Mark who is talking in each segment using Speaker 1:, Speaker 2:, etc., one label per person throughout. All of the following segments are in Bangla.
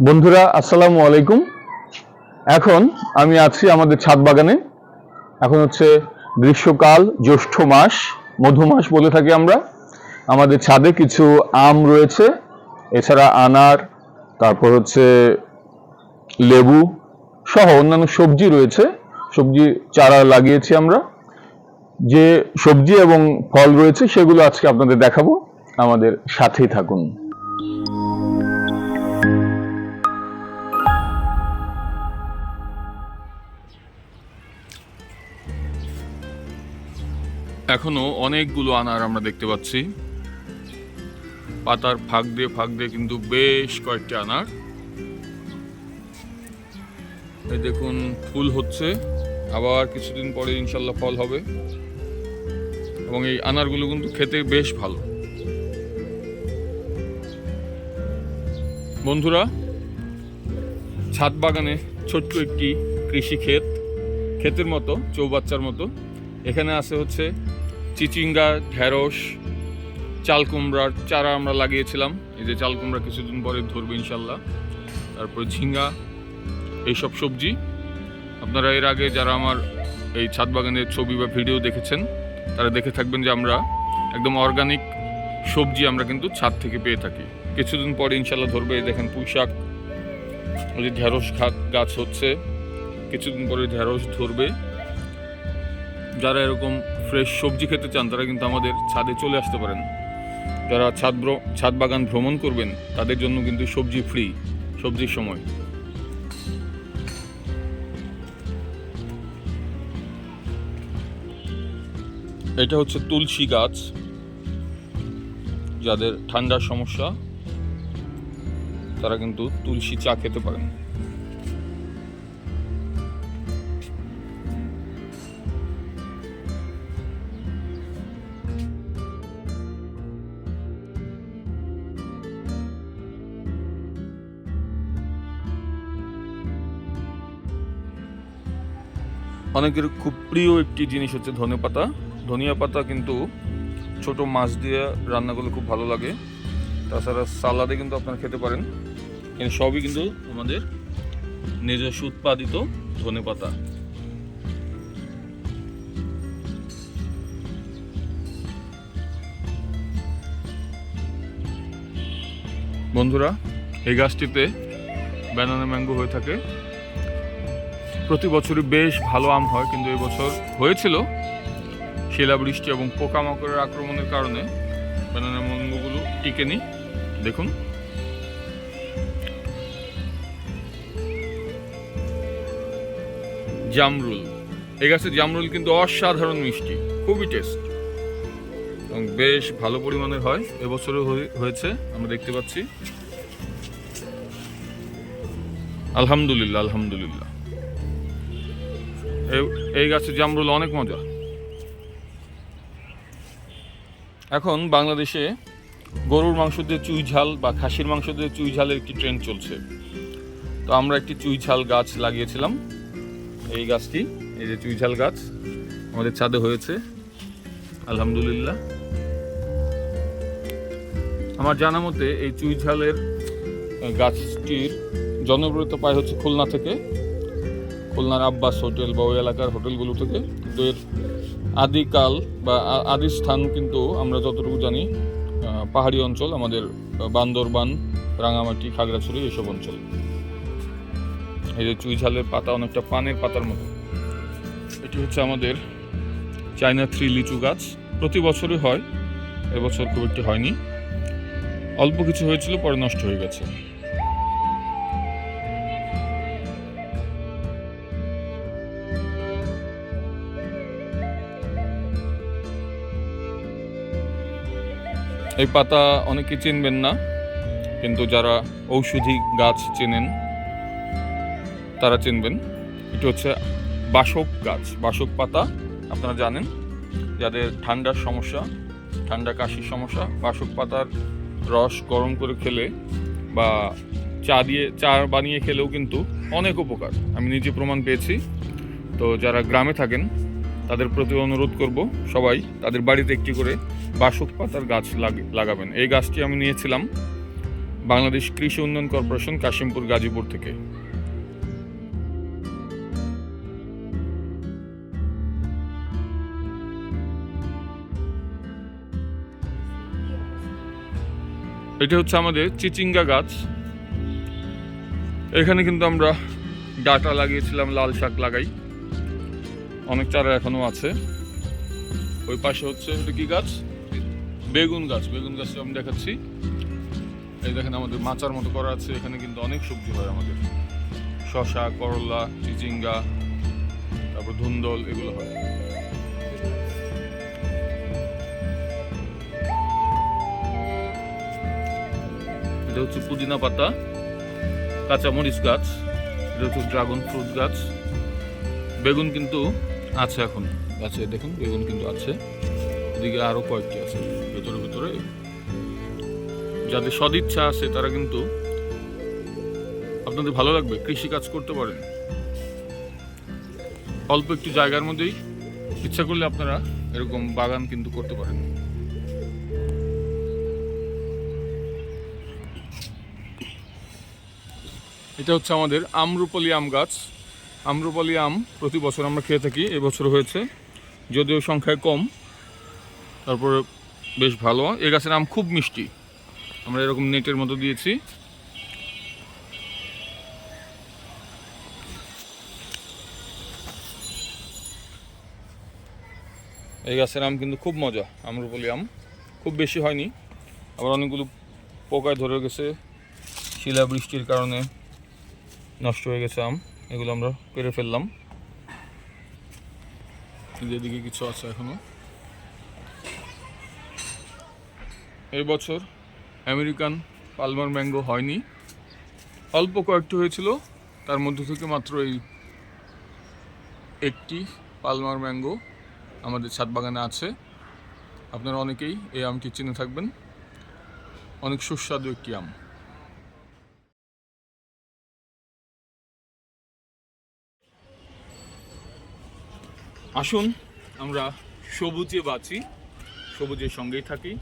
Speaker 1: বন্ধুরা আসসালামু আলাইকুম। এখন আমি আছি আমাদের ছাদ বাগানে। এখন হচ্ছে গ্রীষ্মকাল, জ্যৈষ্ঠ মাস, মধু মাস বলে থাকি আমরা। আমাদের ছাদে কিছু আম রয়েছে, এছাড়া আনার, তারপর হচ্ছে লেবু সহ অন্যান্য সবজি রয়েছে। সবজি চারা লাগিয়েছি আমরা। যে সবজি এবং ফল রয়েছে সেগুলো আজকে আপনাদের দেখাবো, আমাদের সাথেই থাকুন। এখনো অনেকগুলো আনার আমরা দেখতে পাচ্ছি, পাতার ফাঁক দিয়ে কিন্তু বেশ কয়েকটি আনার। এই দেখুন, ফুল হচ্ছে, আবার কিছুদিন পরে ইনশাল্লাহ ফল হবে। এবং এই আনারগুলো কিন্তু খেতে বেশ ভালো। বন্ধুরা, ছাদ বাগানে ছোট্ট একটি কৃষি ক্ষেতের মতো, চৌবাচ্চার মতো। এখানে আছে হচ্ছে চিচিঙ্গা, ঢেঁড়স, চাল কুমড়ার চারা আমরা লাগিয়েছিলাম। এই যে চাল কুমড়া কিছুদিন পরে ধরবে ইনশাল্লাহ। তারপর ঝিঙ্গা, এইসব সবজি। আপনারা এর আগে যারা আমার এই ছাদ বাগানের ছবি বা ভিডিও দেখেছেন তারা দেখে থাকবেন যে আমরা একদম অর্গানিক সবজি আমরা কিন্তু ছাদ থেকে পেয়ে থাকি। কিছুদিন পরে ইনশাল্লাহ ধরবে। এই দেখেন পুঁই শাক, ওই যে ঢেঁড়স গাছ হচ্ছে, কিছুদিন পরে ঢেঁড়স ধরবে। যারা এরকম ফ্রেশ সবজি খেতে চান তারা কিন্তু আমাদের ছাদে চলে আসতে পারেন। যারা ছাদ বাগান ভ্রমণ করবেন তাদের জন্য কিন্তু সবজি ফ্রি, সবজির সময়। এটা হচ্ছে তুলসী গাছ। যাদের ঠান্ডার সমস্যা তারা কিন্তু তুলসী চা খেতে পারেন। অনেকের খুব প্রিয় একটি জিনিস হচ্ছে ধনেপাতা। ধনিয়া পাতা কিন্তু ছোট মাছ দিয়ে রান্না করলে খুব ভালো লাগে। তাছাড়া সালাদে কিন্তু আপনারা খেতে পারেন। কিন্তু সবই কিন্তু আমাদের নিজস্ব উৎপাদিত ধনেপাতা। বন্ধুরা, এই গাছটিতে ব্যানানা ম্যাঙ্গো হয়ে থাকে। প্রতি বছরই বেশ ভালো আম হয়, কিন্তু এবছর হয়েছিল শিলাবৃষ্টি এবং পোকামাকড়ের আক্রমণের কারণে ব্যানানা ম্যাঙ্গোগুলো টিকেনি। দেখুন, জামরুল। এই গাছের জামরুল কিন্তু অসাধারণ মিষ্টি, খুবই টেস্ট এবং বেশ ভালো পরিমাণের হয়। এবছরও হয়েছে, আমরা দেখতে পাচ্ছি। আলহামদুলিল্লাহ, আলহামদুলিল্লাহ। এই গাছের জামরুল অনেক মজা। এখন বাংলাদেশে গরুর মাংস দিয়ে চুই ঝাল বা খাসির মাংস দিয়ে চুই ঝালের একটি ট্রেন্ড চলছে। তো আমরা একটি চুই ঝাল গাছ লাগিয়েছিলাম। এই গাছটি, এই যে চুই ঝাল গাছ আমাদের ছাদে হয়েছে, আলহামদুলিল্লাহ। আমার জানা মতে এই চুই ঝালের গাছটির জনপ্রিয়তা পায় হচ্ছে খুলনা থেকে, খুলনার আব্বাস হোটেল বা ওই এলাকার হোটেলগুলো থেকে। কিন্তু এর আদিকাল বা আদি স্থান কিন্তু আমরা যতটুকু জানি পাহাড়ি অঞ্চল, আমাদের বান্দরবান, রাঙামাটি, খাগড়াছড়ি এইসব অঞ্চল। এই যে চুই ঝালের পাতা অনেকটা পানের পাতার মতো। এটি হচ্ছে আমাদের চায়না 3 লিচু গাছ। প্রতি বছরই হয়, এবছর খুব একটি হয়নি, অল্প কিছু হয়েছিল, পরে নষ্ট হয়ে গেছে। এই পাতা অনেকে চিনবেন না, কিন্তু যারা ঔষধি গাছ চেনেন তারা চিনবেন। এটি হচ্ছে বাসক গাছ, বাসক পাতা। আপনারা জানেন যাদের ঠান্ডার সমস্যা, ঠান্ডা কাশির সমস্যা, বাসক পাতার রস গরম করে খেলে বা চা বানিয়ে খেলেও কিন্তু অনেক উপকার। আমি নিজে প্রমাণ পেয়েছি। তো যারা গ্রামে থাকেন তাদের প্রতি অনুরোধ করব, সবাই তাদের বাড়িতে একটি করে বাসক পাতার গাছ লাগাবেন। এই গাছটি আমি নিয়েছিলাম বাংলাদেশ কৃষি উন্নয়ন কর্পোরেশন, কাশিমপুর, গাজীপুর থেকে। এটা হচ্ছে আমাদের চিচিঙ্গা গাছ। এখানে কিন্তু আমরা ডাটা লাগিয়েছিলাম, লাল শাক লাগাই, অনেক চারা এখনো আছে। ওই পাশে হচ্ছে এটা কি গাছ? বেগুন গাছ। বেগুন গাছটা আমি দেখাচ্ছি। এই দেখেন আমাদের মাচার মতো করা আছে, এখানে কিন্তু অনেক সবজি হয় আমাদের, শসা, করলা, চিচিঙ্গা, তারপর ধুন্দল, এগুলো হয়। এটা হচ্ছে পুদিনা পাতা, কাঁচামরিচ গাছ, এটা হচ্ছে ড্রাগন ফ্রুট গাছ। বেগুন কিন্তু আছে এখন গাছে, দেখুন বেগুন কিন্তু আছে। এদিকে আরো কয়েকটি আছে ভেতরে ভেতরে। যাদের সদিচ্ছা আছে তারা কিন্তু, আপনাদের ভালো লাগবে, কৃষি কাজ করতে পারেন। অল্প একটু জায়গার মধ্যেই ইচ্ছা করলে আপনারা এরকম বাগান কিন্তু করতে পারেন। এটা হচ্ছে আমাদের আম্রপলি আম গাছ। আম্রপলি আম প্রতি বছর আমরা খেয়ে থাকি, এবছর হয়েছে, যদিও সংখ্যায় কম, তারপরে বেশ ভালো। এ গাছের আম খুব মিষ্টি। আমরা এরকম নেটের মতো দিয়েছি। এই গাছের আম কিন্তু খুব মজা। আম্রপলি আম খুব বেশি হয়নি, আবার অনেকগুলো পোকায় ধরে গেছে, শিলা বৃষ্টির কারণে নষ্ট হয়ে গেছে আম, এগুলো আমরা পেরে ফেললাম। এদিকে কিছু আছে এখনো। এই বছর আমেরিকান পালমার ম্যাঙ্গো হয়নি, অল্প কয়েকটি হয়েছিল, তার মধ্যে থেকে মাত্র এই একটি পালমার ম্যাঙ্গো আমাদের ছাদ বাগানে আছে। আপনারা অনেকেই এই আমটি চিনে থাকবেন, অনেক সুস্বাদু একটি আম। আসুন আমরা সবুজে বাঁচি, সবুজের সঙ্গেই থাকি,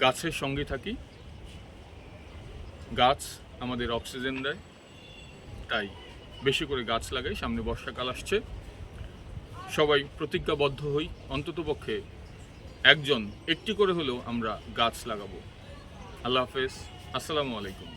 Speaker 1: গাছের সঙ্গে থাকি। গাছ আমাদের অক্সিজেন দেয়, তাই বেশি করে গাছ লাগাই। সামনে বর্ষাকাল আসছে, সবাই প্রতিজ্ঞাবদ্ধ হই, অন্ততপক্ষে একটি করে হলেও আমরা গাছ লাগাবো। আল্লাহ হাফেজ, আসসালামু আলাইকুম।